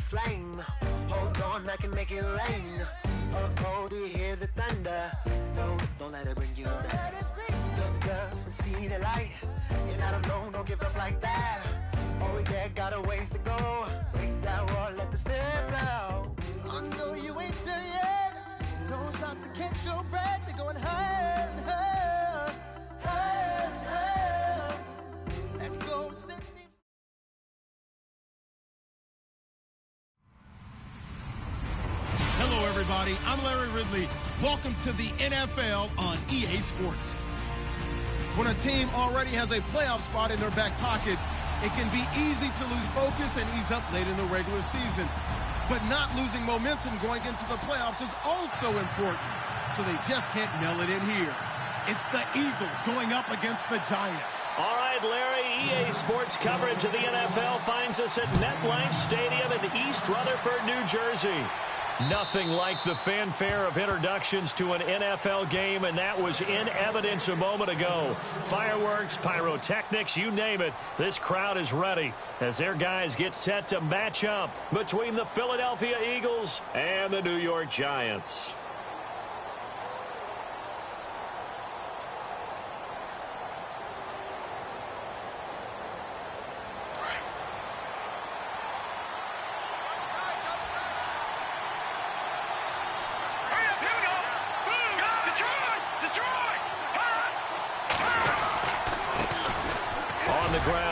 flame. Hold on, I can make it rain. Oh, do you hear the thunder? No, don't let it bring you down. Look up and see the light. You're not alone, don't give up like that. Oh yeah, got a ways to go. Break that wall, let the spirit flow. I know you ain't there yet. Don't stop to catch your breath. You're going higher and higher, higher and higher. Let go, set me. Hello, everybody. I'm Larry Ridley. Welcome to the NFL on EA Sports. When a team already has a playoff spot in their back pocket, it can be easy to lose focus and ease up late in the regular season. But not losing momentum going into the playoffs is also important, so they just can't mail it in here. It's the Eagles going up against the Giants. All right, Larry, EA Sports coverage of the NFL finds us at MetLife Stadium in East Rutherford, New Jersey. Nothing like the fanfare of introductions to an NFL game, and that was in evidence a moment ago. Fireworks, pyrotechnics, you name it. This crowd is ready as their guys get set to match up between the Philadelphia Eagles and the New York Giants.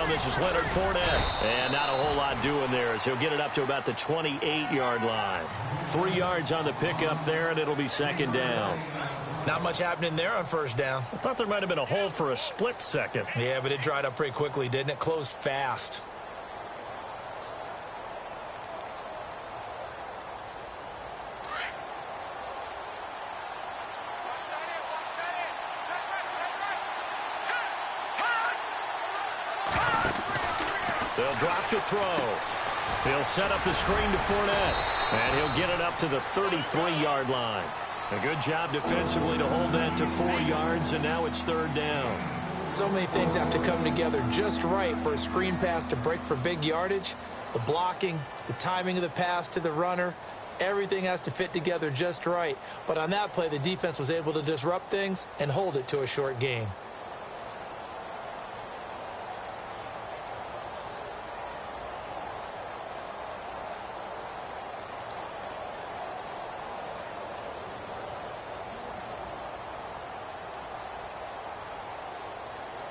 This is Leonard Fournette, and not a whole lot doing there as he'll get it up to about the 28-yard line. 3 yards on the pickup there, and it'll be second down. Not much happening there on first down. I thought there might have been a hole for a split second. Yeah, but it dried up pretty quickly, didn't it? Closed fast. They'll drop to throw. He'll set up the screen to Fournette, and he'll get it up to the 33-yard line. A good job defensively to hold that to 4 yards, and now it's third down. So many things have to come together just right for a screen pass to break for big yardage. The blocking, the timing of the pass to the runner, everything has to fit together just right. But on that play, the defense was able to disrupt things and hold it to a short game.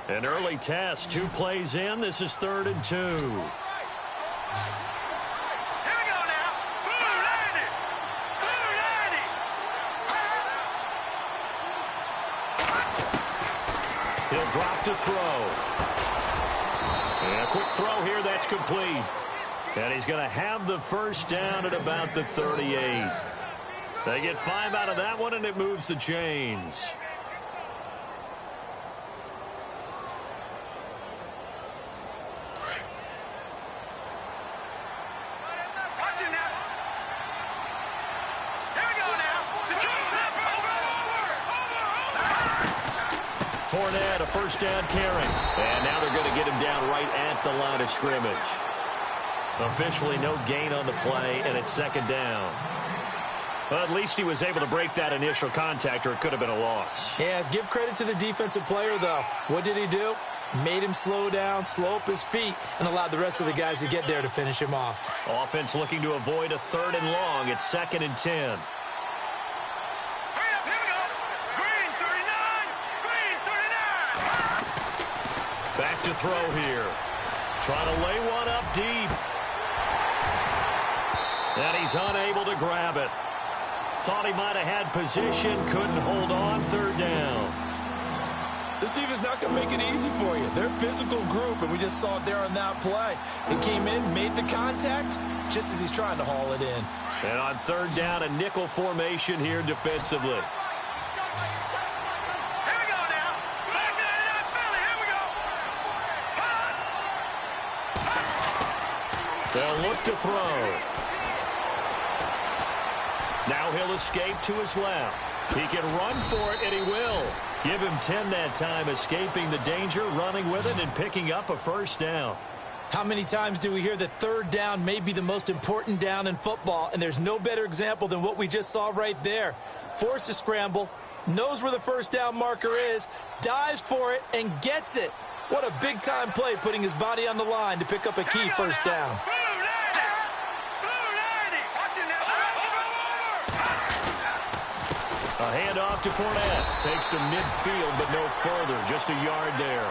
An early test, 2 plays in. This is 3rd and 2. Here we go now. Boo, Landy. Boo, Landy. He'll drop to throw. And a quick throw here, that's complete. And he's going to have the first down at about the 38. They get 5 out of that one, and it moves the chains. Fournette, a first down carry. And now they're going to get him down right at the line of scrimmage. Officially no gain on the play, and it's second down. Well, at least he was able to break that initial contact, or it could have been a loss. Yeah, give credit to the defensive player, though. What did he do? Made him slow down, slow up his feet, and allowed the rest of the guys to get there to finish him off. Offense looking to avoid a 3rd and long. It's 2nd and 10. Back to throw here. Trying to lay one up deep. And he's unable to grab it. Thought he might have had position, couldn't hold on. 3rd down. This defense is not going to make it easy for you. They're a physical group, and we just saw it there on that play. He came in, made the contact, just as he's trying to haul it in. And on 3rd down, a nickel formation here defensively. They'll look to throw. Now he'll escape to his left. He can run for it, and he will. Give him 10 that time, escaping the danger, running with it, and picking up a first down. How many times do we hear that third down may be the most important down in football, and there's no better example than what we just saw right there. Forced to scramble, knows where the first down marker is, dives for it, and gets it. What a big-time play, putting his body on the line to pick up a key first down. A handoff to Fournette. Takes to midfield, but no further. Just a yard there.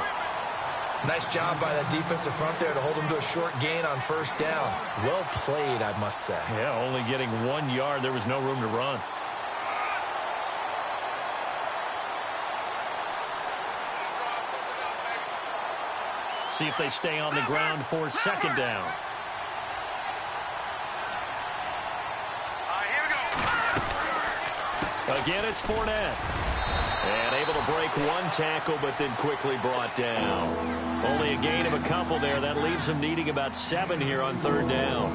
Nice job by that defensive front there to hold him to a short gain on first down. Well played, I must say. Yeah, only getting 1 yard. There was no room to run. See if they stay on the ground for second down. Again, it's Fournette. And able to break one tackle, but then quickly brought down. Only a gain of a couple there. That leaves him needing about 7 here on third down.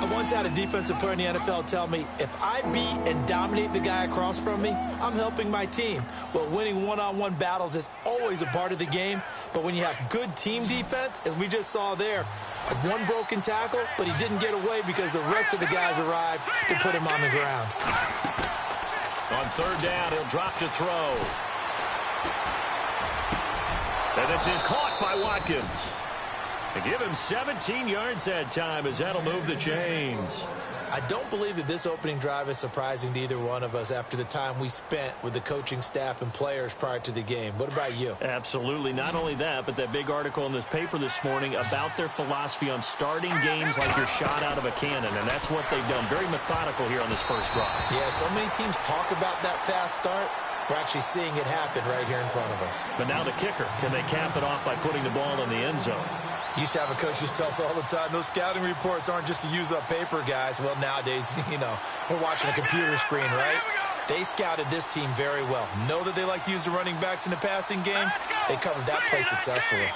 I once had a defensive player in the NFL tell me, if I beat and dominate the guy across from me, I'm helping my team. Well, winning one-on-one battles is always a part of the game, but when you have good team defense, as we just saw there, one broken tackle, but he didn't get away because the rest of the guys arrived to put him on the ground. On third down, he'll drop to throw. And this is caught by Watkins. They give him 17 yards that time as that'll move the chains. I don't believe that this opening drive is surprising to either one of us after the time we spent with the coaching staff and players prior to the game. What about you? Absolutely. Not only that, but that big article in this paper this morning about their philosophy on starting games like you're shot out of a cannon, and that's what they've done. Very methodical here on this first drive. Yeah, so many teams talk about that fast start. We're actually seeing it happen right here in front of us. But now the kicker. Can they cap it off by putting the ball in the end zone? Used to have a coach who tell us all the time, those scouting reports aren't just to use up paper, guys. Well, nowadays, we're watching a computer screen, right? They scouted this team very well. Know that they like to use the running backs in the passing game. They covered that play successfully.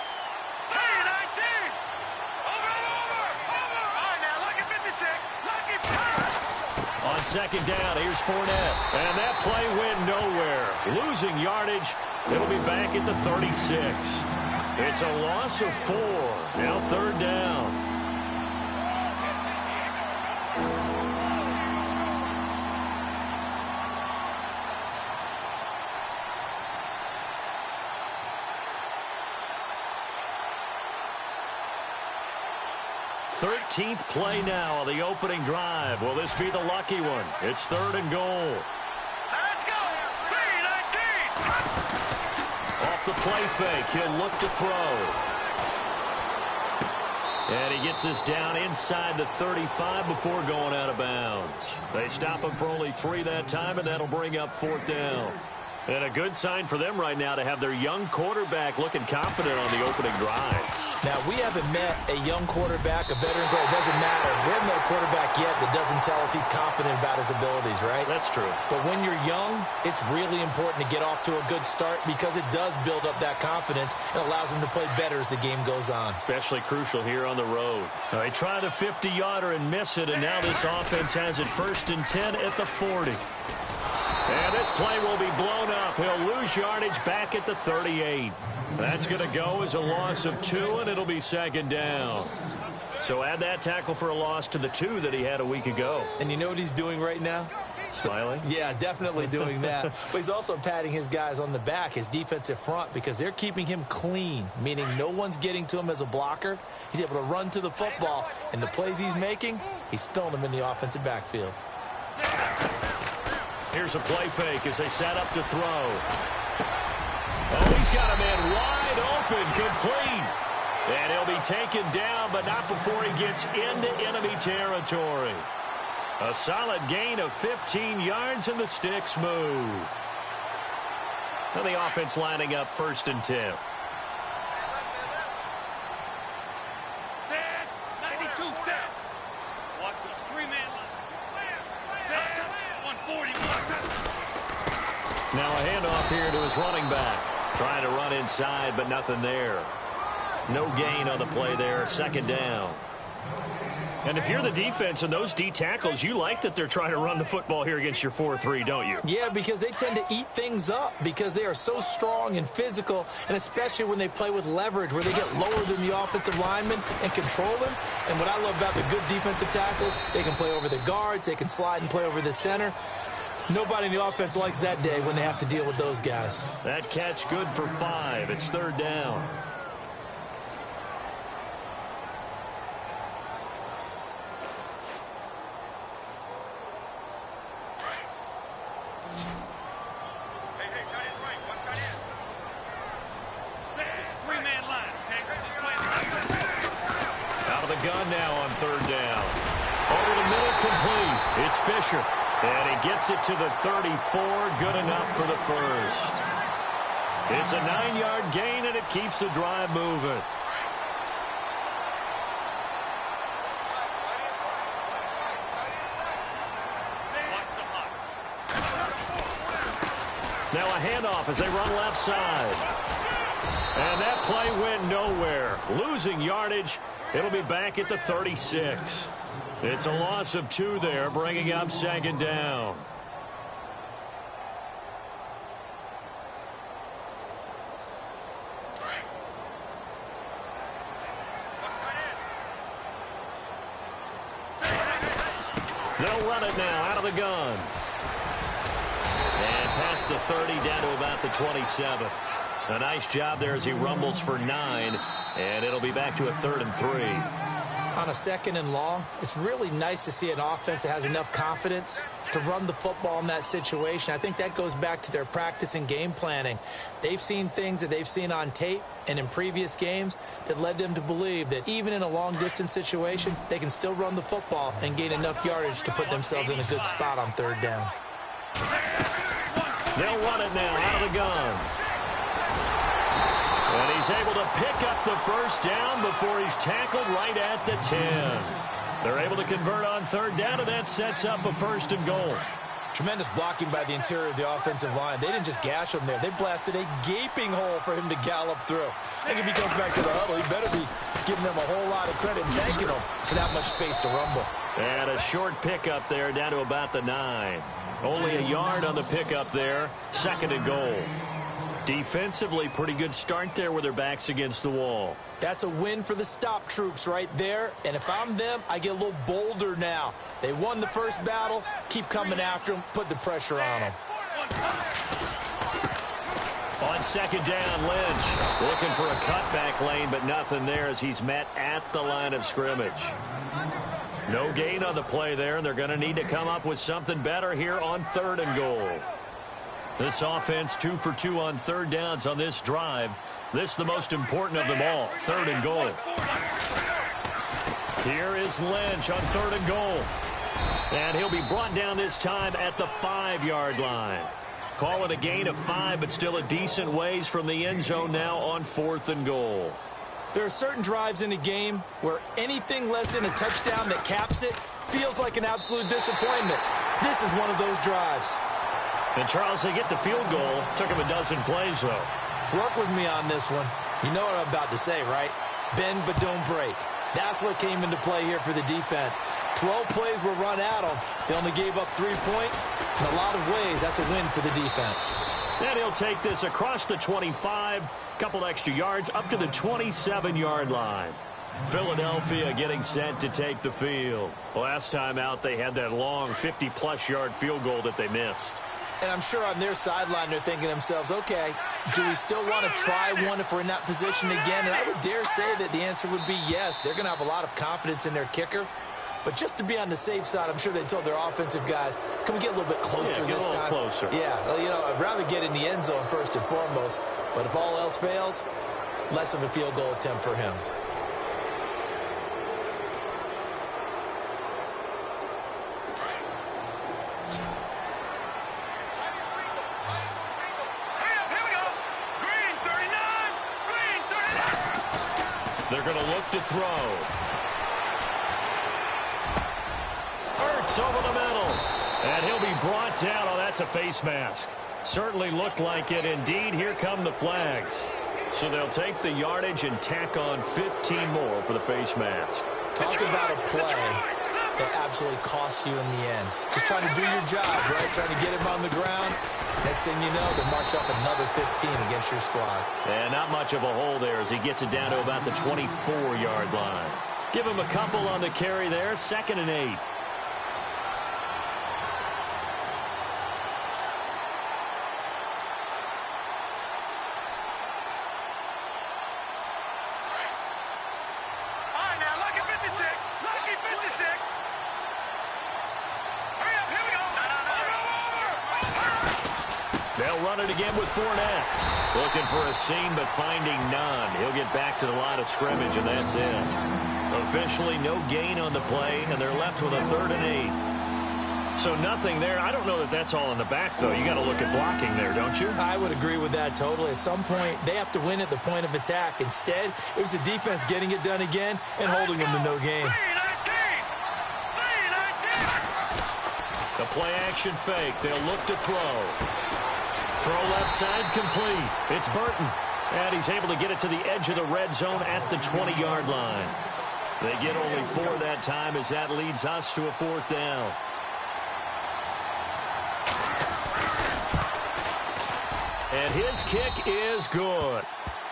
On second down, here's Fournette. And that play went nowhere. Losing yardage. It'll be back at the 36. It's a loss of 4. Now third down. Thirteenth play now on the opening drive. Will this be the lucky one? It's third and goal. Let's go! 3-19! Off the play fake, he'll look to throw. And he gets this down inside the 35 before going out of bounds. They stop him for only 3 that time, and that'll bring up fourth down. And a good sign for them right now to have their young quarterback looking confident on the opening drive. Now, we haven't met a young quarterback, a veteran quarterback. It doesn't matter. We haven't met a quarterback yet that doesn't tell us he's confident about his abilities, right? That's true. But when you're young, it's really important to get off to a good start because it does build up that confidence and allows him to play better as the game goes on. Especially crucial here on the road. They try the 50-yarder and miss it, and now this offense has it 1st and 10 at the 40. And this play will be blown up. He'll lose yardage back at the 38. That's going to go as a loss of 2, and it'll be second down. So add that tackle for a loss to the 2 that he had a week ago. And you know what he's doing right now? Smiling? Yeah, definitely doing that. But he's also patting his guys on the back, his defensive front, because they're keeping him clean, meaning no one's getting to him as a blocker. He's able to run to the football, and the plays he's making, he's spilling them in the offensive backfield. Here's a play fake as they set up to throw. Oh, he's got a man wide open, complete. And he'll be taken down, but not before he gets into enemy territory. A solid gain of 15 yards, and the sticks move. And the offense lining up 1st and 10. Set! 92 set! Watch the screen man. Set! 141. Now a handoff here to his running back. Trying to run inside, but nothing there. No gain on the play there. Second down. And if you're the defense and those D tackles, you like that they're trying to run the football here against your 4-3, don't you? Yeah, because they tend to eat things up because they are so strong and physical, and especially when they play with leverage where they get lower than the offensive linemen and control them. And what I love about the good defensive tackles, they can play over the guards, they can slide and play over the center. Nobody in the offense likes that day when they have to deal with those guys. That catch good for 5. It's 3rd down. Gun now on 3rd down. Over the middle, complete. It's Fisher. And he gets it to the 34. Good enough for the first. It's a 9-yard gain, and it keeps the drive moving. Now a handoff as they run left side. And that play went nowhere. Losing yardage. It'll be back at the 36. It's a loss of 2 there, bringing up 2nd down. They'll run it now out of the gun. And past the 30 down to about the 27. A nice job there as he rumbles for 9. And it'll be back to a 3rd and 3. On a 2nd and long, it's really nice to see an offense that has enough confidence to run the football in that situation. I think that goes back to their practice and game planning. They've seen things that they've seen on tape and in previous games that led them to believe that even in a long-distance situation, they can still run the football and gain enough yardage to put themselves in a good spot on 3rd down. They'll run it now out of the gun. And he's able to pick up the first down before he's tackled right at the 10. They're able to convert on 3rd down, and that sets up a 1st and goal. Tremendous blocking by the interior of the offensive line. They didn't just gash him there. They blasted a gaping hole for him to gallop through. I think if he goes back to the huddle, he better be giving them a whole lot of credit and thanking them for that much space to rumble. And a short pickup there down to about the 9. Only a yard on the pickup there. 2nd and goal. Defensively, pretty good start there with their backs against the wall. That's a win for the stop troops right there. And if I'm them, I get a little bolder now. They won the first battle. Keep coming after them. Put the pressure on them. On 2nd down, Lynch looking for a cutback lane, but nothing there as he's met at the line of scrimmage. No gain on the play there, and they're going to need to come up with something better here on 3rd and goal. This offense 2 for 2 on 3rd downs on this drive. This is the most important of them all, 3rd and goal. Here is Lynch on 3rd and goal. And he'll be brought down this time at the 5-yard line. Call it a gain of 5, but still a decent ways from the end zone now on 4th and goal. There are certain drives in a game where anything less than a touchdown that caps it feels like an absolute disappointment. This is one of those drives. And, Charles, they get the field goal. Took him a dozen plays, though. Work with me on this one. You know what I'm about to say, right? Bend but don't break. That's what came into play here for the defense. 12 plays were run at them. They only gave up 3 points. In a lot of ways, that's a win for the defense. And he'll take this across the 25, couple extra yards, up to the 27-yard line. Philadelphia getting set to take the field. Last time out, they had that long 50-plus yard field goal that they missed. And I'm sure on their sideline they're thinking to themselves, okay, do we still want to try one if we're in that position again? And I would dare say that the answer would be yes. They're going to have a lot of confidence in their kicker. But just to be on the safe side, I'm sure they told their offensive guys, can we get a little bit closer this time? Closer. Yeah, well, you know, I'd rather get in the end zone first and foremost. But if all else fails, less of a field goal attempt for him. They're going to look to throw. Hurts over the middle. And he'll be brought down. Oh, that's a face mask. Certainly looked like it. Indeed, here come the flags. So they'll take the yardage and tack on 15 more for the face mask. Talk about a play that absolutely costs you in the end. Just trying to do your job, right? Trying to get him on the ground. Next thing you know, they march up another 15 against your squad. And not much of a hole there as he gets it down to about the 24-yard line. Give him a couple on the carry there. 2nd and 8. They'll run it again with Fournette. Looking for a seam, but finding none. He'll get back to the line of scrimmage, and that's it. Officially, no gain on the play, and they're left with a 3rd and 8. So nothing there. I don't know that that's all in the back, though. You got to look at blocking there, don't you? I would agree with that totally. At some point, they have to win at the point of attack. Instead, it was the defense getting it done again and holding them to no gain. The play action fake. They'll look to throw. Throw left side complete. It's Burton. And he's able to get it to the edge of the red zone at the 20-yard line. They get only 4 that time as that leads us to a 4th down. And his kick is good.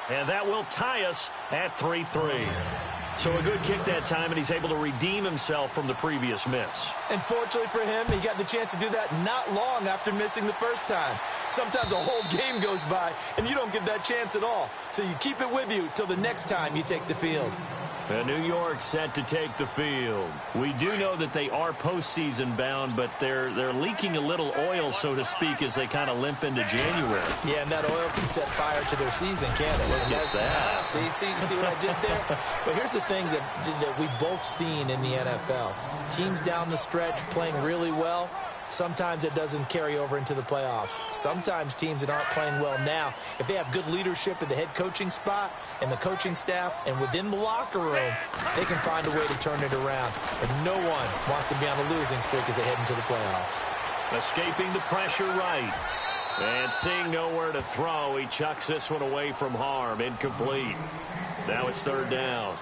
And that will tie us at 3-3. So a good kick that time, and he's able to redeem himself from the previous miss. And fortunately for him, he got the chance to do that not long after missing the first time. Sometimes a whole game goes by, and you don't get that chance at all. So you keep it with you till the next time you take the field. And New York set to take the field. We do know that they are postseason bound, but they're leaking a little oil, so to speak, as they kind of limp into January. Yeah, and that oil can set fire to their season, can't it? Look at that. See what I did there? But here's the thing that we've both seen in the NFL. Teams down the stretch playing really well. Sometimes it doesn't carry over into the playoffs. Sometimes teams that aren't playing well now, if they have good leadership at the head coaching spot and the coaching staff and within the locker room, they can find a way to turn it around. But no one wants to be on a losing streak as they head into the playoffs. Escaping the pressure right. And seeing nowhere to throw, he chucks this one away from harm. Incomplete. Now it's 3rd down.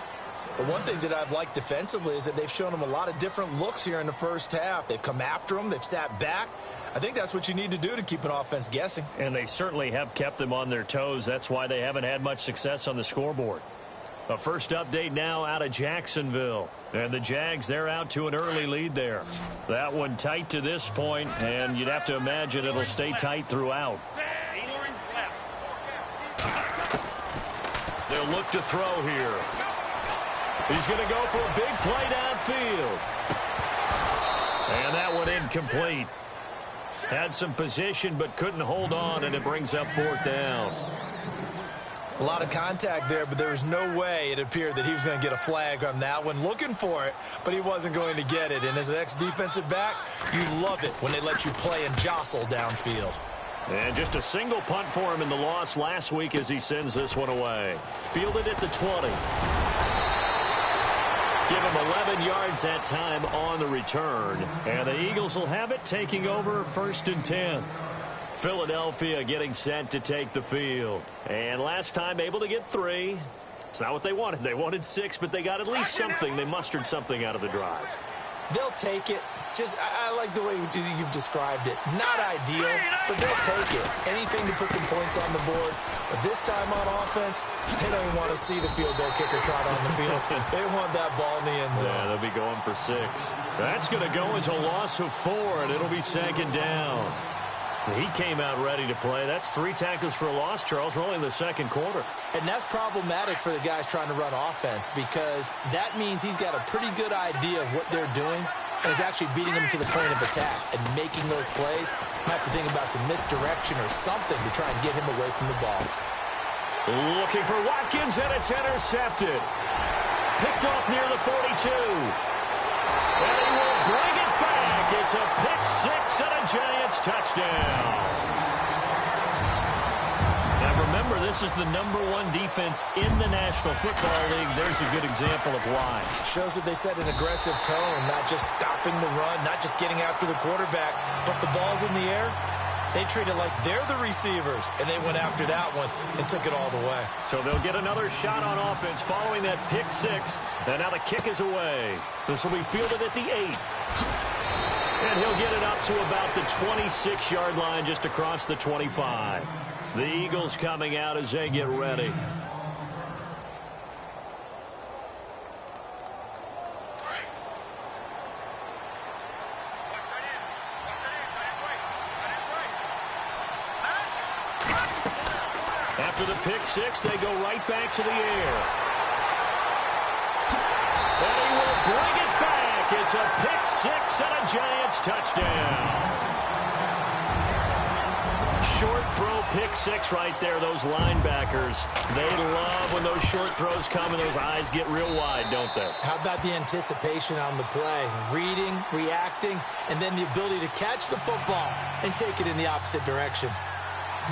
The one thing that I've liked defensively is that they've shown them a lot of different looks here in the first half. They've come after them. They've sat back. I think that's what you need to do to keep an offense guessing. And they certainly have kept them on their toes. That's why they haven't had much success on the scoreboard. A first update now out of Jacksonville. And the Jags, they're out to an early lead there. That one tight to this point, and you'd have to imagine it'll stay tight throughout. They'll look to throw here. He's going to go for a big play downfield. And that one incomplete. Had some position but couldn't hold on, and it brings up 4th down. A lot of contact there, but there was no way it appeared that he was going to get a flag on that one. Looking for it, but he wasn't going to get it. And as an ex-defensive back, you love it when they let you play and jostle downfield. And just a single punt for him in the loss last week as he sends this one away. Fielded at the 20. Give him 11 yards that time on the return. And the Eagles will have it, taking over 1st and 10. Philadelphia getting set to take the field. And last time able to get 3. It's not what they wanted. They wanted 6, but they got at least something. They mustered something out of the drive. They'll take it. I like the way you've described it. Not ideal, but they'll take it. Anything to put some points on the board. But this time on offense, they don't even want to see the field goal kicker trot on the field. They want that ball in the end zone. Yeah, they'll be going for 6. That's going to go as a loss of 4, and it'll be 2nd down. He came out ready to play. That's 3 tackles for a loss, Charles. We're only in the 2nd quarter. And that's problematic for the guys trying to run offense because that means he's got a pretty good idea of what they're doing and is actually beating them to the point of attack and making those plays. Might have to think about some misdirection or something to try and get him away from the ball. Looking for Watkins, and it's intercepted. Picked off near the 42. And he will bring it back. It's a pick 6 and a Giants touchdown. Now remember, this is the #1 defense in the National Football League. There's a good example of why. Shows that they set an aggressive tone, not just stopping the run, not just getting after the quarterback, but the ball's in the air. They treat it like they're the receivers, and they went after that one and took it all the way. So they'll get another shot on offense following that pick six. And now the kick is away. This will be fielded at the 8. And he'll get it up to about the 26-yard line, just across the 25. The Eagles coming out as they get ready. After the pick six, they go right back to the air. And he will bring it back. It's a pick six and a Giants touchdown. Short throw pick six right there. Those linebackers, they love when those short throws come and those eyes get real wide, don't they? How about the anticipation on the play? Reading, reacting, and then the ability to catch the football and take it in the opposite direction.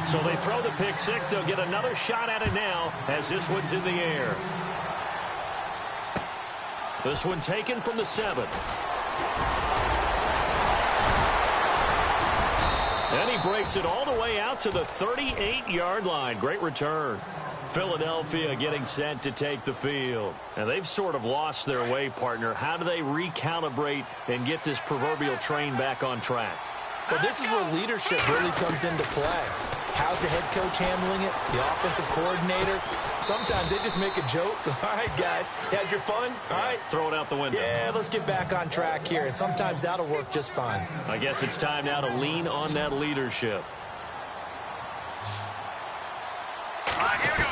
So they throw the pick six. They'll get another shot at it now as this one's in the air. This one taken from the 7. And he breaks it all the way out to the 38-yard line. Great return. Philadelphia getting set to take the field. And they've sort of lost their way, partner. How do they recalibrate and get this proverbial train back on track? Well, this is where leadership really comes into play. How's the head coach handling it? The offensive coordinator? Sometimes they just make a joke. All right, guys, had your fun? All right. Throw it out the window. Yeah, let's get back on track here. And sometimes that'll work just fine. I guess it's time now to lean on that leadership. Here we go.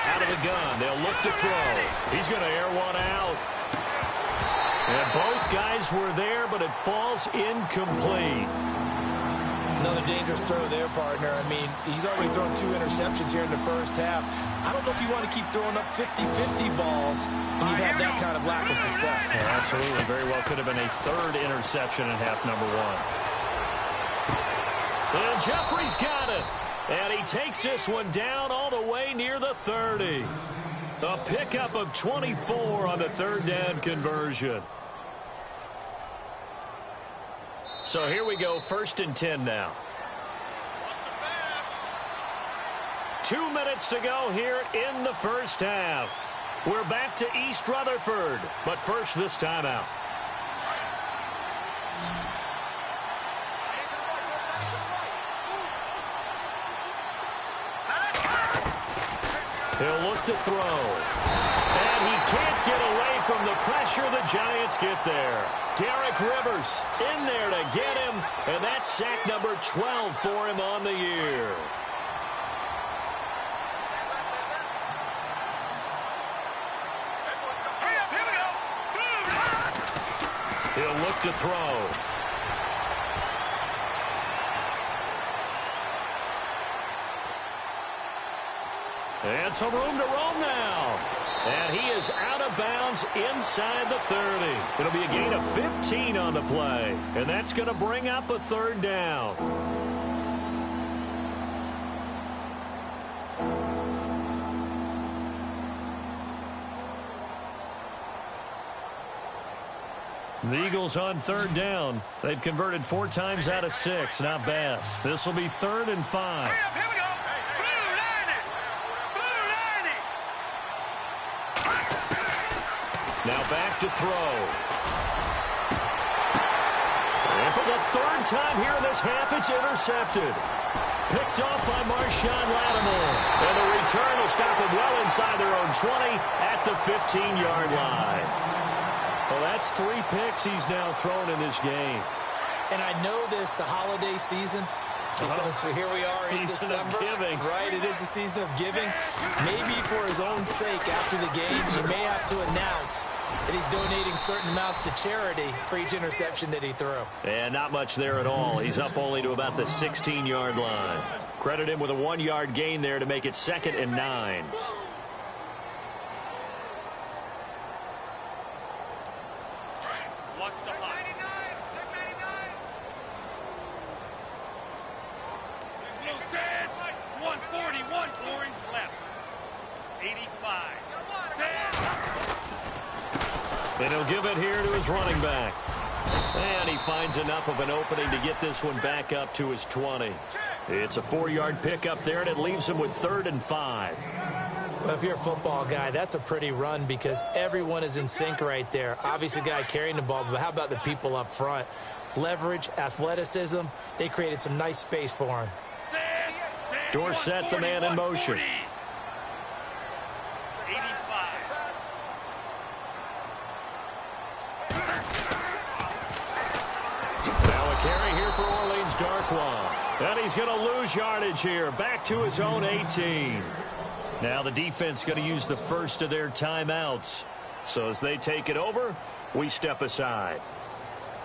Out of the gun. They'll look to throw. He's going to air one out. And both guys were there, but it falls incomplete. Another dangerous throw there, partner. I mean, he's already thrown 2 interceptions here in the first half. I don't know if you want to keep throwing up 50-50 balls when you've had that kind of lack of success. Yeah, absolutely. Very well could have been a 3rd interception in half number 1. And Jeffrey's got it. And he takes this one down all the way near the 30. A pickup of 24 on the 3rd down conversion. So here we go, 1st and 10 now. 2 minutes to go here in the first half. We're back to East Rutherford, but first this time out. He'll look to throw. And he can't get away from the pressure. The Giants get there. Derek Rivers in there to get him. And that's sack number 12 for him on the year. He'll look to throw. And some room to roam now. And he is out of bounds inside the 30. It'll be a gain of 15 on the play. And that's going to bring up a 3rd down. The Eagles on 3rd down. They've converted 4 times out of 6. Not bad. This will be 3rd and 5. Here we go. Now back to throw. And for the 3rd time here in this half, it's intercepted. Picked off by Marshawn Lattimore. And the return will stop him well inside their own 20 at the 15-yard line. Well, that's 3 picks he's now thrown in this game. And I know this, the holiday season, because here we are in December. Season of giving. Right, it is the season of giving. Maybe for his own sake after the game, he may have to announce that he's donating certain amounts to charity for each interception that he threw. And not much there at all. He's up only to about the 16-yard line. Credit him with a 1-yard gain there to make it 2nd and 9. Watch the hot. 141 orange left. 85. And he'll give it here to his running back. And he finds enough of an opening to get this one back up to his 20. It's a 4-yard pickup there, and it leaves him with 3rd and 5. Well, if you're a football guy, that's a pretty run because everyone is in sync right there. Obviously, the guy carrying the ball, but how about the people up front? Leverage, athleticism, they created some nice space for him. Dorsett, the man in motion. 85. Now a carry here for Orleans Darkwa. And he's going to lose yardage here. Back to his own 18. Now the defense going to use the first of their timeouts. So as they take it over, we step aside.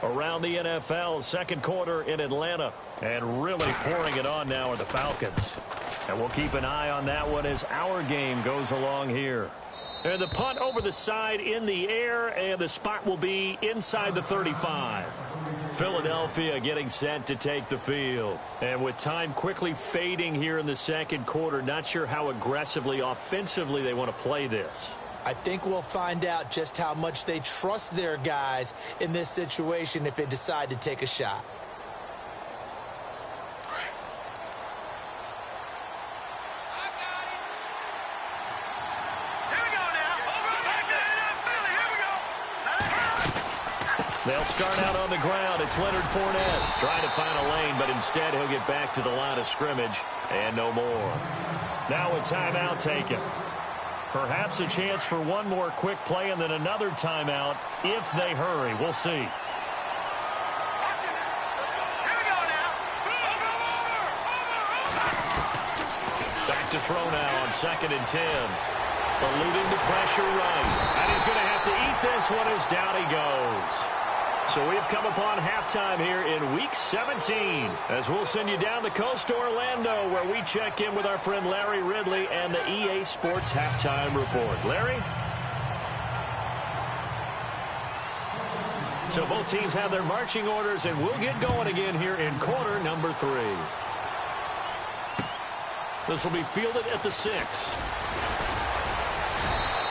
Around the NFL, second quarter in Atlanta. And really pouring it on now are the Falcons. And we'll keep an eye on that one as our game goes along here. And the punt over the side in the air, and the spot will be inside the 35. Philadelphia getting set to take the field. And with time quickly fading here in the second quarter, not sure how aggressively, offensively they want to play this. I think we'll find out just how much they trust their guys in this situation if they decide to take a shot. They'll start out on the ground. It's Leonard Fournette trying to find a lane, but instead he'll get back to the line of scrimmage and no more. Now a timeout taken. Perhaps a chance for one more quick play and then another timeout if they hurry. We'll see. Back to throw now on 2nd and 10. Eluding the pressure right. And he's going to have to eat this one as down he goes. So we've come upon halftime here in Week 17 as we'll send you down the coast to Orlando where we check in with our friend Larry Ridley and the EA Sports Halftime Report. Larry? So both teams have their marching orders and we'll get going again here in quarter number 3. This will be fielded at the 6.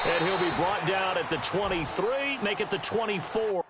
And he'll be brought down at the 23, make it the 24.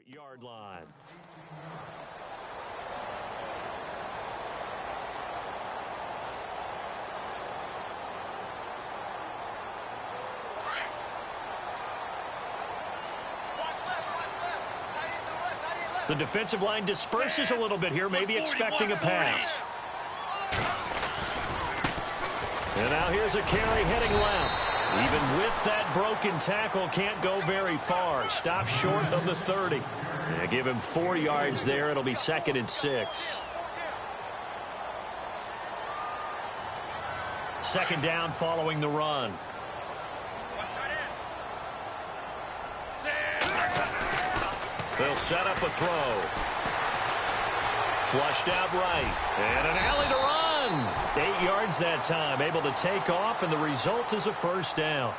Yard line. The defensive line disperses a little bit here, maybe expecting a pass. And now here's a carry heading left. Even with that broken tackle, can't go very far. Stop short of the 30. Yeah, give him 4 yards there. It'll be 2nd and 6. 2nd down following the run. They'll set up a throw. Flushed out right. And an alley to run. 8 yards that time. Able to take off, and the result is a 1st down.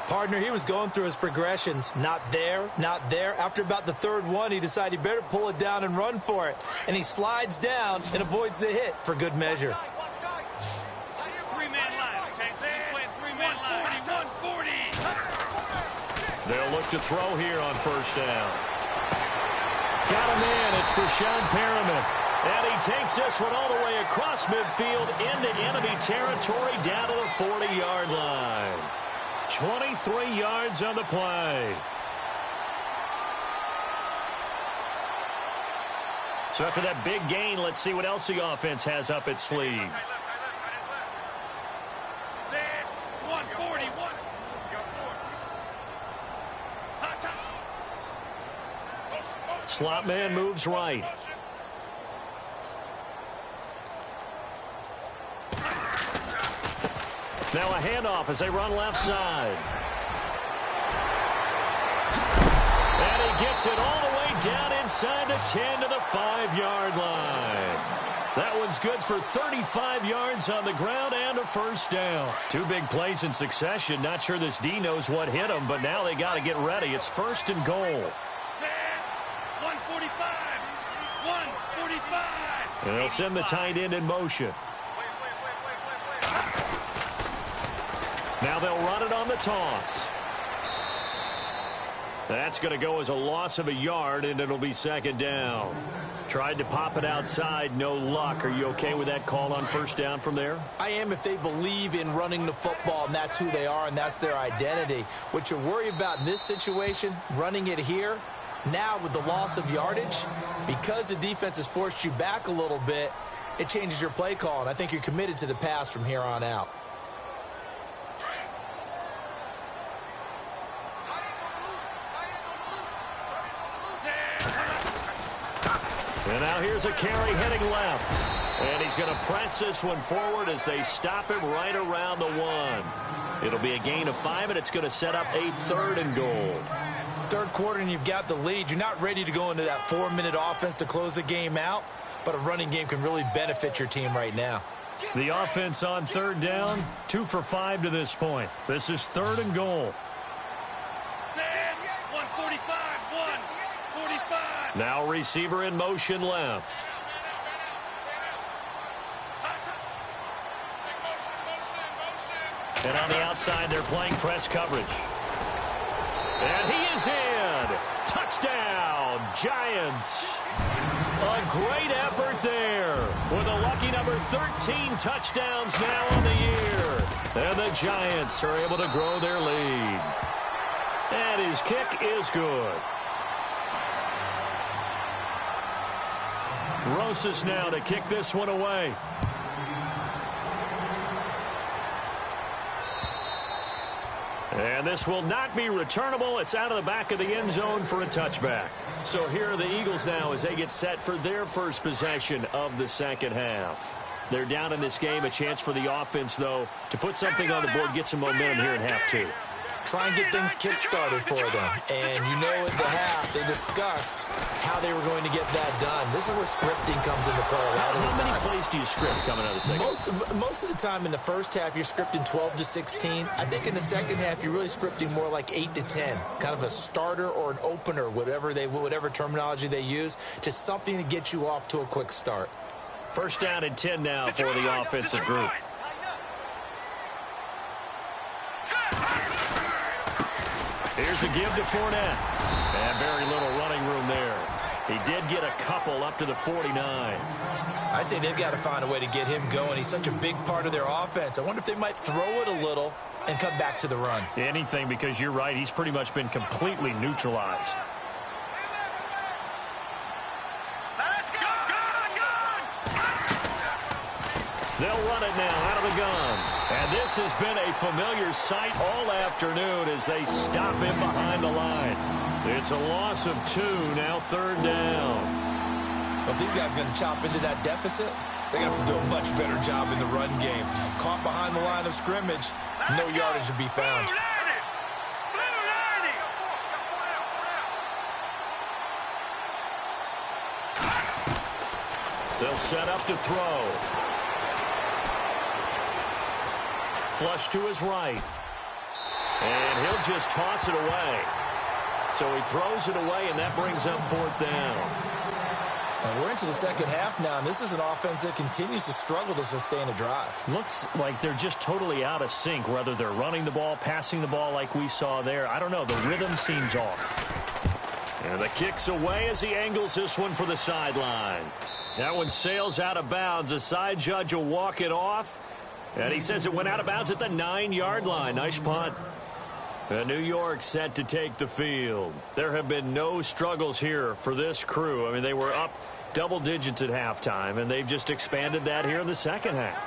Partner, he was going through his progressions. Not there, not there. After about the 3rd one, he decided he better pull it down and run for it. And he slides down and avoids the hit for good measure. They'll look to throw here on 1st down. Got him in. It's Breshad Perriman. And he takes this one all the way across midfield into enemy territory down to the 40-yard line. 23 yards on the play. So after that big gain, let's see what else the offense has up its sleeve. Slot man moves right. Now a handoff as they run left side. And he gets it all the way down inside the 10 to the 5-yard line. That one's good for 35 yards on the ground and a 1st down. 2 big plays in succession. Not sure this D knows what hit him, but now they got to get ready. It's 1st and goal. 145. And they'll send the tight end in motion. Now they'll run it on the toss. That's going to go as a loss of a yard, and it'll be 2nd down. Tried to pop it outside, no luck. Are you okay with that call on 1st down from there? I am if they believe in running the football, and that's who they are, and that's their identity. What you're worried about in this situation, running it here, now with the loss of yardage, because the defense has forced you back a little bit, it changes your play call, and I think you're committed to the pass from here on out. And now here's a carry heading left. And he's going to press this one forward as they stop him right around the 1. It'll be a gain of 5, and it's going to set up a 3rd and goal. 3rd quarter, and you've got the lead. You're not ready to go into that 4-minute offense to close the game out, but a running game can really benefit your team right now. The offense on 3rd down, 2 for 5 to this point. This is 3rd and goal. 145. Now receiver in motion left. And on the outside, they're playing press coverage. And he is in. Touchdown, Giants. A great effort there with a lucky number 13 touchdowns now on the year. And the Giants are able to grow their lead. And his kick is good. Rosas now to kick this one away. And this will not be returnable. It's out of the back of the end zone for a touchback. So here are the Eagles now as they get set for their first possession of the 2nd half. They're down in this game. A chance for the offense, though, to put something on the board, get some momentum here in half 2. Try and get things kick-started for them. And you know at the half, they discussed how they were going to get that done. This is where scripting comes into play a lot of the time. How many plays do you script coming out of the 2nd? Most of the time in the 1st half, you're scripting 12 to 16. I think in the 2nd half, you're really scripting more like 8 to 10. Kind of a starter or an opener, whatever terminology they use. Just something to get you off to a quick start. 1st down and 10 now for the offensive group. Here's a give to Fournette. And very little running room there. He did get a couple up to the 49. I'd say they've got to find a way to get him going. He's such a big part of their offense. I wonder if they might throw it a little and come back to the run. Anything, because you're right. He's pretty much been completely neutralized. They'll run it now out of the gun. And this has been a familiar sight all afternoon as they stop him behind the line. It's a loss of 2, now 3rd down. If these guys are going to chop into that deficit, they got to do a much better job in the run game. Caught behind the line of scrimmage, no yardage to be found. They'll set up to throw. Flush to his right. And he'll just toss it away. So he throws it away, and that brings up 4th down. And we're into the second half now, and this is an offense that continues to struggle to sustain a drive. Looks like they're just totally out of sync, whether they're running the ball, passing the ball like we saw there. I don't know. The rhythm seems off. And the kick's away as he angles this one for the sideline. That one sails out of bounds. The side judge will walk it off. And he says it went out of bounds at the 9-yard line. Nice punt. And New York set to take the field. There have been no struggles here for this crew. I mean, they were up double digits at halftime, and they've just expanded that here in the second half.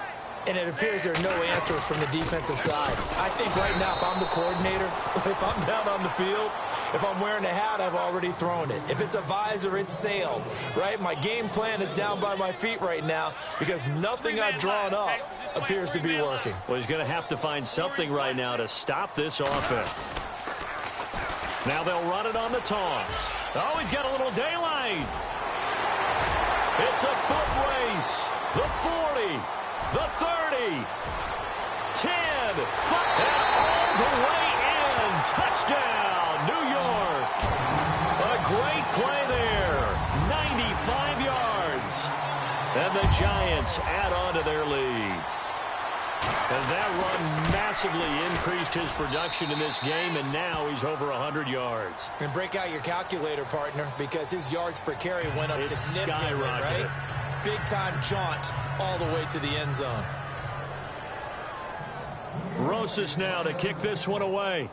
And it appears there are no answers from the defensive side. I think right now, if I'm the coordinator, if I'm down on the field, if I'm wearing a hat, I've already thrown it. If it's a visor, it's sailed, right? My game plan is down by my feet right now because nothing I've drawn up appears to be working. Well, he's going to have to find something right now to stop this offense. Now they'll run it on the toss. Oh, he's got a little daylight. It's a foot race. The 40. The 30, 10, 5, and all the way in. Touchdown, New York. A great play there. 95 yards. And the Giants add on to their lead. And that run massively increased his production in this game, and now he's over 100 yards. And break out your calculator, partner, because his yards per carry went up significantly, right? Big-time jaunt all the way to the end zone. Rosas now to kick this one away.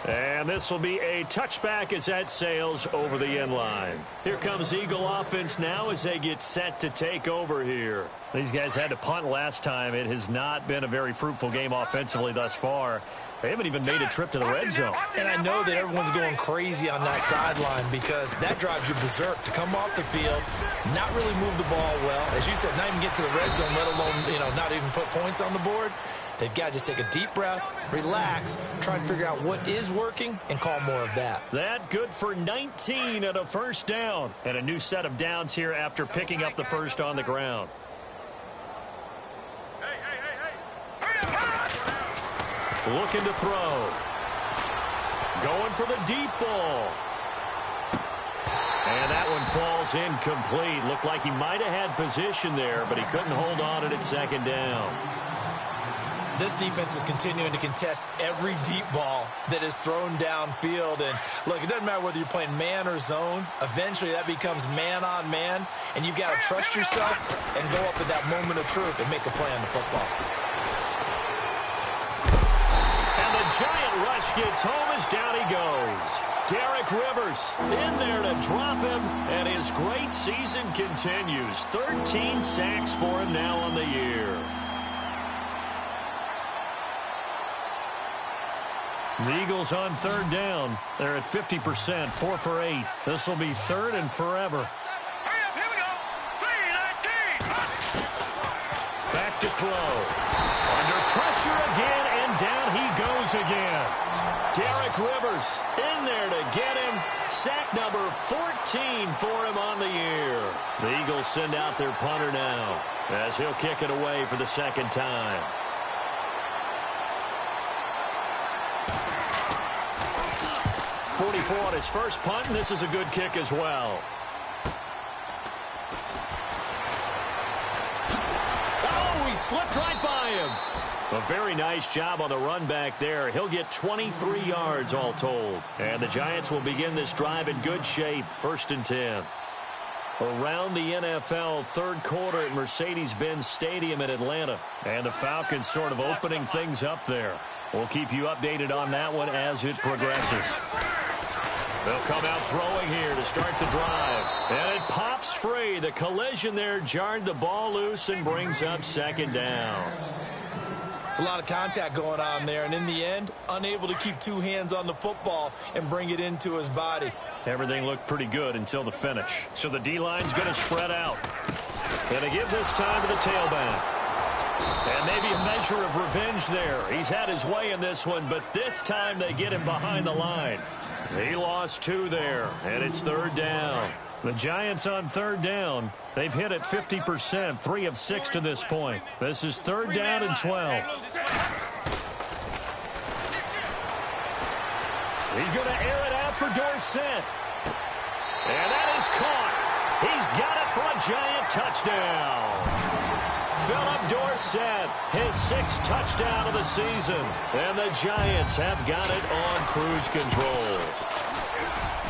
And this will be a touchback as that sails over the end line. Here comes Eagle offense now as they get set to take over here. These guys had to punt last time. It has not been a very fruitful game offensively thus far. They haven't even made a trip to the red zone. And I know that everyone's going crazy on that sideline because that drives you berserk to come off the field, not really move the ball well. As you said, not even get to the red zone, let alone, not even put points on the board. They've got to just take a deep breath, relax, try and figure out what is working, and call more of that. That good for 19 and a 1st down. And a new set of downs here after picking up the first on the ground. Looking to throw. Going for the deep ball. And that one falls incomplete. Looked like he might have had position there, but he couldn't hold on at 2nd down. This defense is continuing to contest every deep ball that is thrown downfield. And, look, it doesn't matter whether you're playing man or zone. Eventually, that becomes man-on-man, and you've got to trust yourself and go up at that moment of truth and make a play on the football. And the giant rush gets home as down he goes. Derek Rivers in there to drop him, and his great season continues. 13 sacks for him now on the year. The Eagles on 3rd down. They're at 50%, 4 for 8. This will be 3rd and forever. Here we go. 3-19. Back to throw. Under pressure again, and down he goes again. Derek Rivers in there to get him. Sack number 14 for him on the year. The Eagles send out their punter now as he'll kick it away for the 2nd time. On his first punt, and this is a good kick as well. Oh, he slipped right by him. A very nice job on the run back there. He'll get 23 yards all told. And the Giants will begin this drive in good shape, 1st and 10. Around the NFL, 3rd quarter at Mercedes-Benz Stadium in Atlanta. And the Falcons sort of opening things up there. We'll keep you updated on that one as it progresses. They'll come out throwing here to start the drive. And it pops free. The collision there jarred the ball loose and brings up second down. It's a lot of contact going on there, and in the end, unable to keep two hands on the football and bring it into his body. Everything looked pretty good until the finish. So the D-line's going to spread out. And they give this time to the tailback. And maybe a measure of revenge there. He's had his way in this one, but this time they get him behind the line. He lost 2 there, and it's third down. The Giants on third down. They've hit it 50%, 3 of 6 to this point. This is third down and 12. He's going to air it out for Dorsett. And that is caught. He's got it for a Giant touchdown. Philip Dorsett, his 6th touchdown of the season. And the Giants have got it on cruise control.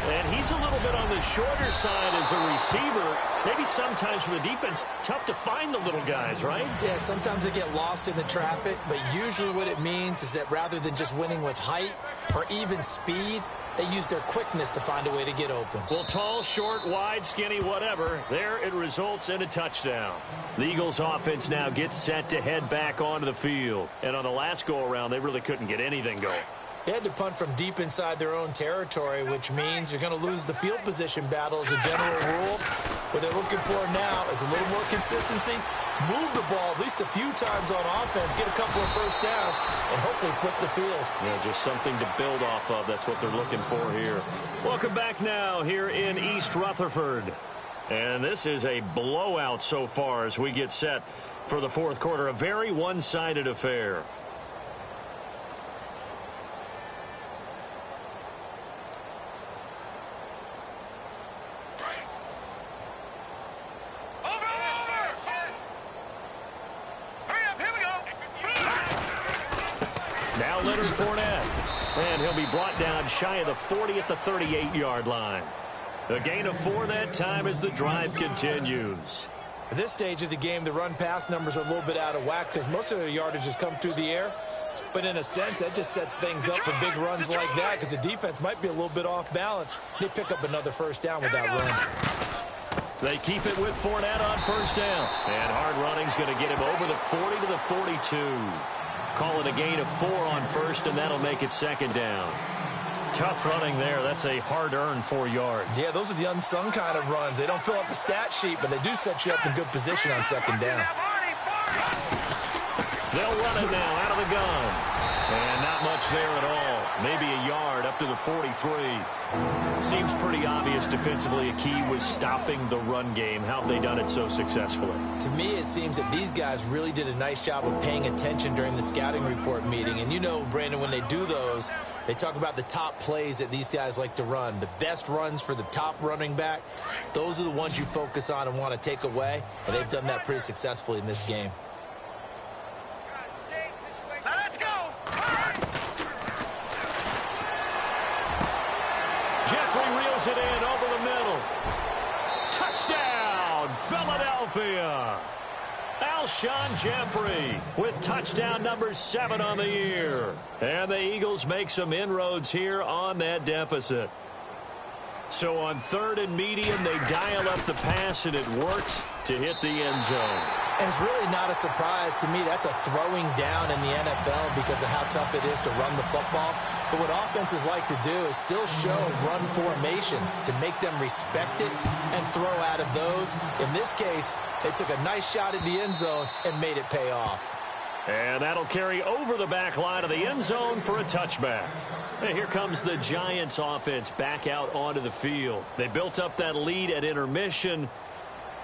And he's a little bit on the shorter side as a receiver. Maybe sometimes for the defense, tough to find the little guys, right? Yeah, sometimes they get lost in the traffic, but usually what it means is that rather than just winning with height or even speed, they use their quickness to find a way to get open. Well, tall, short, wide, skinny, whatever, there it results in a touchdown. The Eagles offense now gets set to head back onto the field. And on the last go-around, they really couldn't get anything going. They had to punt from deep inside their own territory, which means you're going to lose the field position battle as a general rule. What they're looking for now is a little more consistency, move the ball at least a few times on offense, get a couple of first downs, and hopefully flip the field. Yeah, just something to build off of. That's what they're looking for here. Welcome back now here in East Rutherford. And this is a blowout so far as we get set for the fourth quarter. A very one-sided affair. Now Leonard Fournette, and he'll be brought down shy of the 40 at the 38-yard line. A gain of 4 that time as the drive continues. At this stage of the game, the run-pass numbers are a little bit out of whack because most of their yardage has come through the air. But in a sense, that just sets things up for big runs like that because the defense might be a little bit off balance. They pick up another first down with that run. They keep it with Fournette on first down. And hard running's going to get him over the 40 to the 42. Call it a gain of 4 on first, and that'll make it second down. Tough running there. That's a hard-earned 4 yards. Yeah, those are the unsung kind of runs. They don't fill up the stat sheet, but they do set you up in good position on second down. They'll run it now out of the gun. And not much there at all. Maybe a yard up to the 43. Seems pretty obvious defensively a key was stopping the run game. How have they done it so successfully? To me, it seems that these guys really did a nice job of paying attention during the scouting report meeting. And you know, Brandon, when they do those, they talk about the top plays that these guys like to run. The best runs for the top running back, those are the ones you focus on and want to take away. And they've done that pretty successfully in this game. Let's go! Jeffrey reels it in over the middle. Touchdown, Philadelphia. Alshon Jeffrey with touchdown number 7 on the year. And the Eagles make some inroads here on that deficit. So on 3rd and medium, they dial up the pass, and it works to hit the end zone. And it's really not a surprise to me. That's a throwing down in the NFL because of how tough it is to run the football. But what offenses like to do is still show run formations to make them respect it and throw out of those. In this case, they took a nice shot at the end zone and made it pay off. And that'll carry over the back line of the end zone for a touchback. And here comes the Giants offense back out onto the field. They built up that lead at intermission,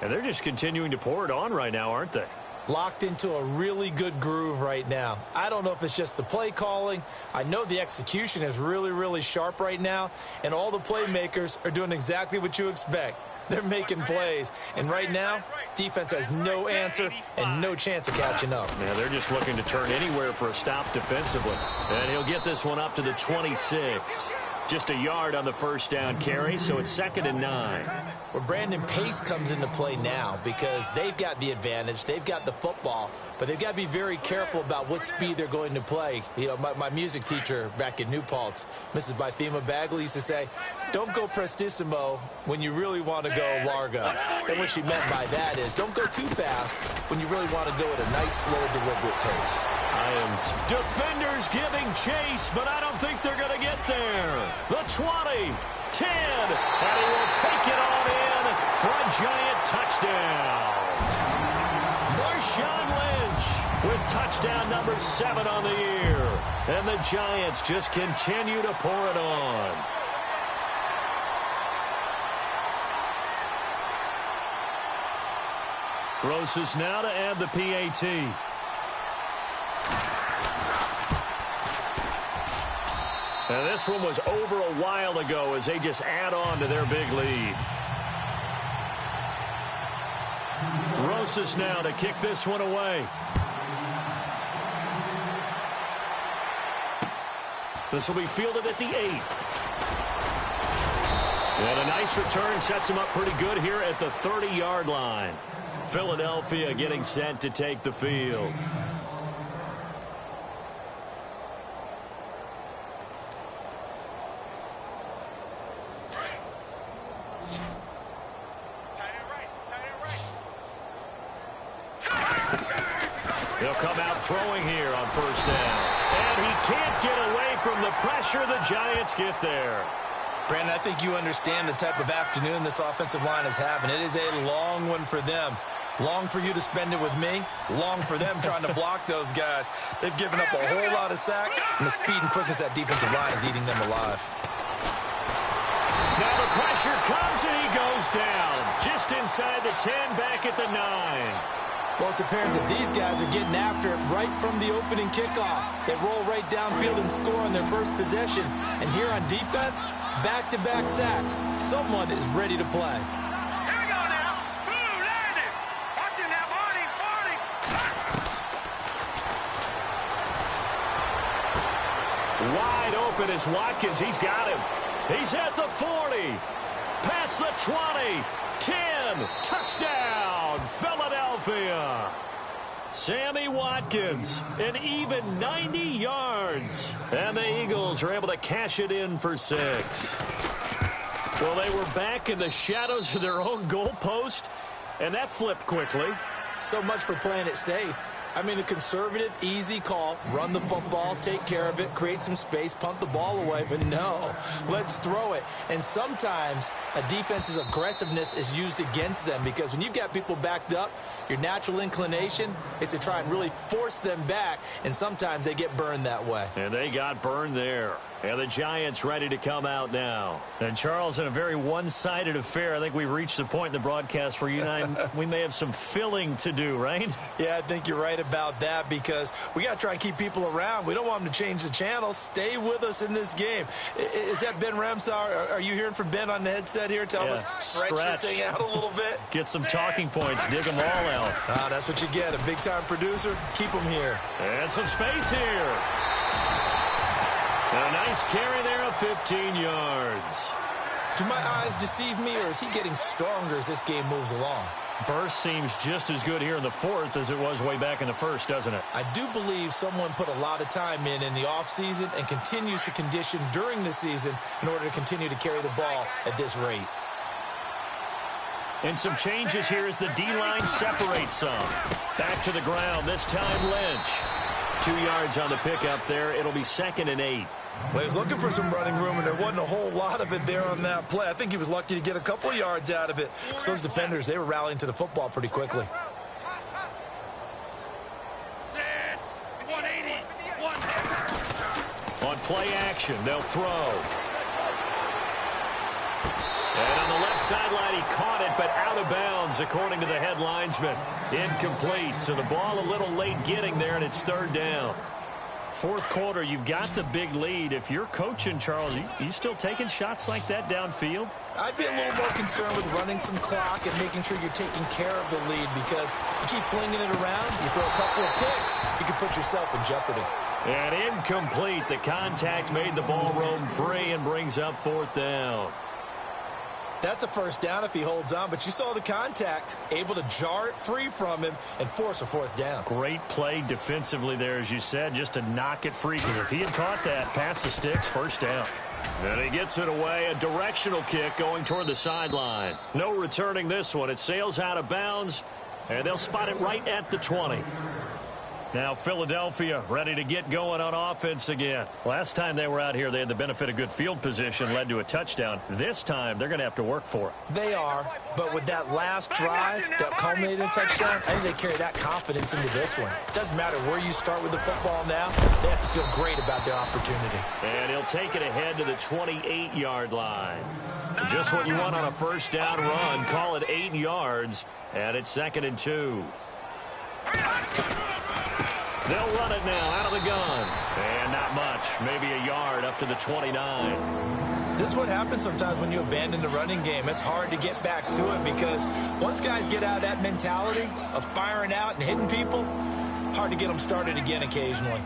and they're just continuing to pour it on right now, aren't they? Locked into a really good groove right now. I don't know if it's just the play calling. I know the execution is really, really sharp right now, and all the playmakers are doing exactly what you expect. They're making plays. And right now, defense has no answer and no chance of catching up. Man, they're just looking to turn anywhere for a stop defensively. And he'll get this one up to the 26. Just a yard on the first down carry, so it's 2nd and 9. Well, Brandon, pace comes into play now because they've got the advantage. They've got the football, but they've got to be very careful about what speed they're going to play. You know, my music teacher back in New Paltz, Mrs. Bythema Bagley, used to say, don't go prestissimo when you really want to go largo. And what she meant by that is don't go too fast when you really want to go at a nice, slow, deliberate pace. Defenders giving chase, but I don't think they're going to get there. The 20, 10, and he will take it on in for a giant touchdown. Marshawn Lynch with touchdown number 7 on the year. And the Giants just continue to pour it on. Rosas now to add the PAT. And this one was over a while ago as they just add on to their big lead. Rosas now to kick this one away. This will be fielded at the 8. And a nice return sets him up pretty good here at the 30-yard line. Philadelphia getting set to take the field. He'll come out throwing here on first down. And he can't get away from the pressure. The Giants get there. Brandon, I think you understand the type of afternoon this offensive line is having. It is a long one for them. Long for you to spend it with me. Long for them trying to block those guys. They've given up a whole lot of sacks, and the speed and quickness of that defensive line is eating them alive. Now the pressure comes, and he goes down. Just inside the 10, back at the 9. Well, it's apparent that these guys are getting after it right from the opening kickoff. They roll right downfield and score on their first possession. And here on defense, back-to-back sacks. Someone is ready to play. Here we go now. Boom, landed. Watch him now, Barney. Wide open is Watkins. He's got him. He's at the 40. Past the 20. 10. Touchdown, Philadelphia. Sammy Watkins, an even 90 yards. And the Eagles are able to cash it in for 6. Well, they were back in the shadows of their own goalpost, and that flipped quickly. So much for playing it safe. I mean, a conservative, easy call. Run the football, take care of it, create some space, punt the ball away. But no, let's throw it. And sometimes a defense's aggressiveness is used against them because when you've got people backed up, your natural inclination is to try and really force them back, and sometimes they get burned that way. And they got burned there. And the Giants ready to come out now. And, Charles, in a very one-sided affair, I think we've reached the point in the broadcast where you and I, we may have some filling to do, right? Yeah, I think you're right about that because we got to try and keep people around. We don't want them to change the channel. Stay with us in this game. Is that Ben Ramsar? Are you hearing from Ben on the headset here? Tell us, stretch this thing out a little bit. Get some talking points. Dig them all out. That's what you get. A big-time producer. Keep them here. And some space here. And a nice carry there of 15 yards. Do my eyes deceive me, or is he getting stronger as this game moves along? Burst seems just as good here in the 4th as it was way back in the 1st, doesn't it? I do believe someone put a lot of time in the offseason and continues to condition during the season in order to continue to carry the ball at this rate. And some changes here as the D-line separates some. Back to the ground, this time Lynch. 2 yards on the pickup there. It'll be 2nd and 8. Well, he was looking for some running room, and there wasn't a whole lot of it there on that play. I think he was lucky to get a couple of yards out of it. Because those defenders, they were rallying to the football pretty quickly. 180. On play action, they'll throw. And on the left sideline, he caught it, but out of bounds, according to the head linesman. Incomplete, so the ball a little late getting there, and it's 3rd down. 4th quarter, you've got the big lead. If you're coaching, Charles, you still taking shots like that downfield? I'd be a little more concerned with running some clock and making sure you're taking care of the lead because you keep flinging it around, you throw a couple of picks, you can put yourself in jeopardy. And incomplete. The contact made the ball roam free and brings up 4th down. That's a first down if he holds on, but you saw the contact, able to jar it free from him and force a 4th down. Great play defensively there, as you said, just to knock it free, because if he had caught that, past the sticks, 1st down. And he gets it away, a directional kick going toward the sideline. No returning this one. It sails out of bounds, and they'll spot it right at the 20. Now Philadelphia ready to get going on offense again. Last time they were out here, they had the benefit of good field position, led to a touchdown. This time, they're going to have to work for it. They are, but with that last drive that culminated in a touchdown, I think they carry that confidence into this one. Doesn't matter where you start with the football now, they have to feel great about their opportunity. And he'll take it ahead to the 28-yard line. Just what you want on a first down run. Call it 8 yards, and it's 2nd and 2. They'll run it now out of the gun. And not much. Maybe a yard up to the 29. This is what happens sometimes when you abandon the running game. It's hard to get back to it because once guys get out of that mentality of firing out and hitting people, hard to get them started again occasionally.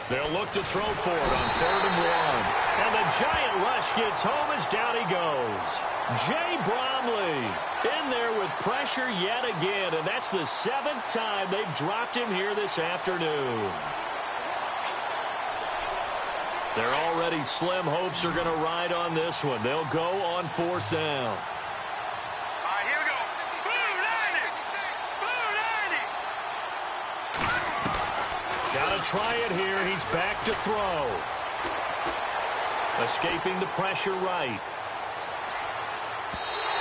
They'll look to throw for it on 3rd and 1. And the giant rush gets home as down he goes. Jay Bromley in there with pressure yet again, and that's the 7th time they've dropped him here this afternoon. Their already slim hopes are going to ride on this one. They'll go on 4th down. All right, here we go. Boo, 90. Got to try it here. He's back to throw. Escaping the pressure right.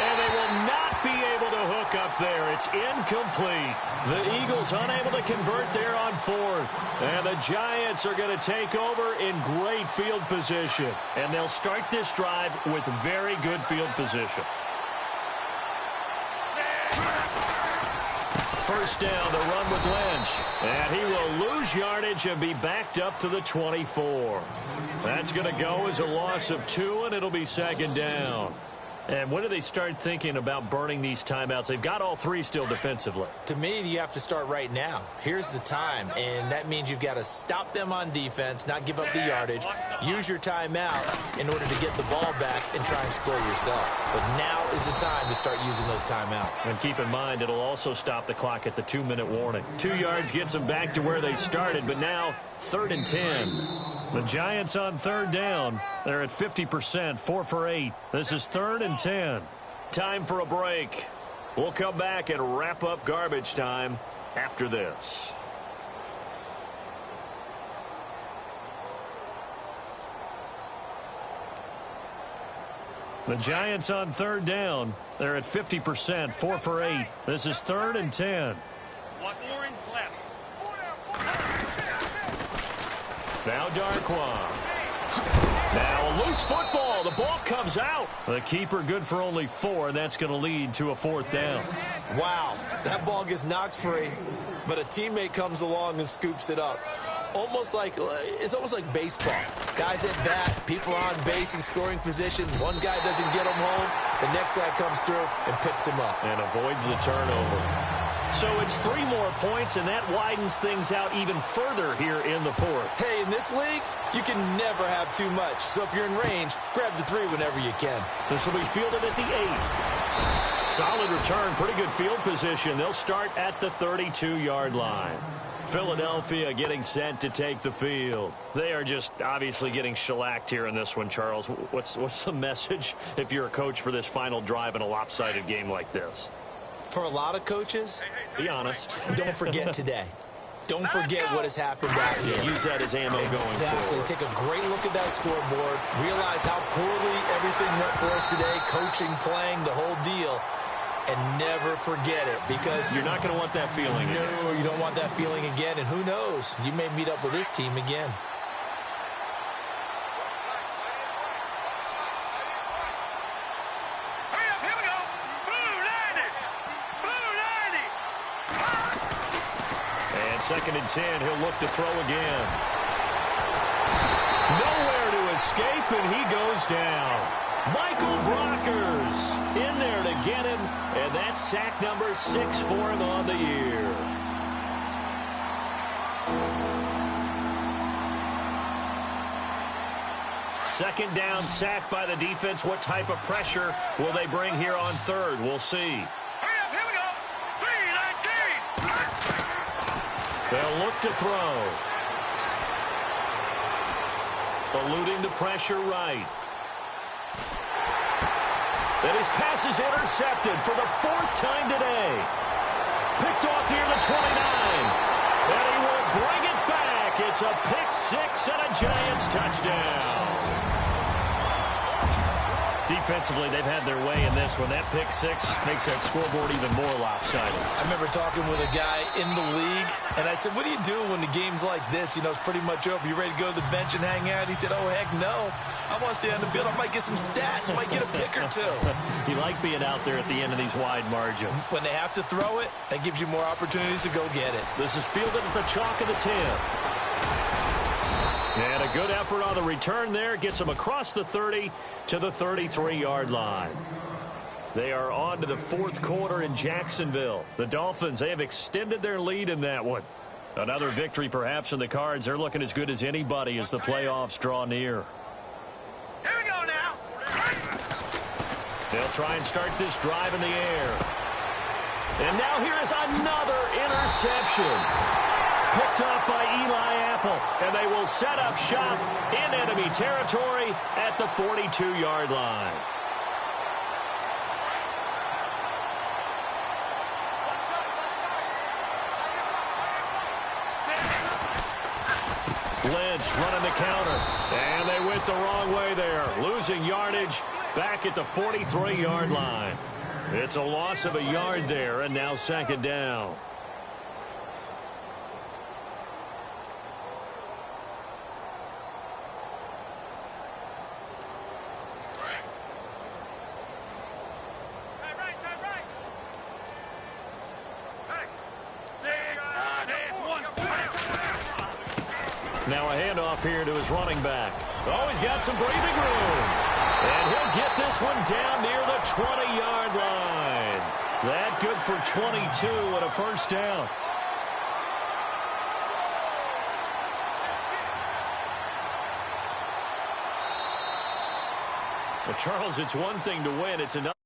And they will not be able to hook up there. It's incomplete. The Eagles unable to convert there on 4th. And the Giants are going to take over in great field position. And they'll start this drive with very good field position. First down, the run with Lynch. And he will lose yardage and be backed up to the 24. That's going to go as a loss of 2, and it'll be 2nd down. And when do they start thinking about burning these timeouts? They've got all 3 still defensively. To me, you have to start right now. Here's the time, and that means you've got to stop them on defense, not give up the yardage, use your timeouts in order to get the ball back and try and score yourself. But now is the time to start using those timeouts. And keep in mind, it'll also stop the clock at the 2-minute warning. 2 yards gets them back to where they started, but now 3rd and 10. The Giants on 3rd down. They're at 50%, 4 for 8. This is 3rd and 10. Time for a break. We'll come back and wrap up garbage time after this. The Giants on 3rd down. They're at 50%, 4 for 8. This is 3rd and 10. 1 orange left. Now Darquan. Now a loose football. The ball comes out. The keeper good for only 4, and that's going to lead to a 4th down. Wow, that ball gets knocked free, but a teammate comes along and scoops it up. It's almost like baseball. Guys at bat, people on base in scoring position. One guy doesn't get him home. The next guy comes through and picks him up. And avoids the turnover. So it's 3 more points, and that widens things out even further here in the 4th. Hey, in this league, you can never have too much. So if you're in range, grab the 3 whenever you can. This will be fielded at the 8. Solid return, pretty good field position. They'll start at the 32-yard line. Philadelphia getting set to take the field. They are just obviously getting shellacked here in this one, Charles. What's the message if you're a coach for this final drive in a lopsided game like this? For a lot of coaches, be honest. Don't forget today. Don't forget what has happened out here. Use that as ammo going forward. Take a great look at that scoreboard. Realize how poorly everything went for us today. Coaching, playing, the whole deal. And never forget it, because you're not going to want that feeling again. No, you don't want that feeling again. And who knows? You may meet up with this team again. Hurry up, here we go. Boo, 90. Boo, 90. And 2nd and 10, he'll look to throw again. Nowhere to escape, and he goes down. Michael Brockers in there to get him, and that's sack number 6 for him on the year. Second down, sack by the defense. What type of pressure will they bring here on 3rd? We'll see. Hurry up, here we go. 3-19. They'll look to throw. eluding the pressure right. And his pass is intercepted for the 4th time today. Picked off near the 29. And he will bring it back. It's a pick 6 and a Giants touchdown. Defensively, they've had their way in this one. That pick 6 makes that scoreboard even more lopsided. I remember talking with a guy in the league, and I said, what do you do when the game's like this? You know, it's pretty much over. You ready to go to the bench and hang out? He said, oh, heck no. I want to stay on the field. I might get some stats. I might get a pick or two. You like being out there at the end of these wide margins. When they have to throw it, that gives you more opportunities to go get it. This is fielded at the chalk of the 10. And a good effort on the return there. Gets him across the 30 to the 33-yard line. They are on to the 4th quarter in Jacksonville. The Dolphins, they have extended their lead in that one. Another victory perhaps in the cards. They're looking as good as anybody as the playoffs draw near. Here we go now. They'll try and start this drive in the air. And now here is another interception. Picked up by Eli Apple, and they will set up shop in enemy territory at the 42-yard line. Lynch running the counter, and they went the wrong way there, losing yardage back at the 43-yard line. It's a loss of a yard there, and now 2nd down. Now a handoff here to his running back. Oh, he's got some breathing room. And he'll get this one down near the 20-yard line. That good for 22 and a 1st down. Well, Charles, it's one thing to win. It's another.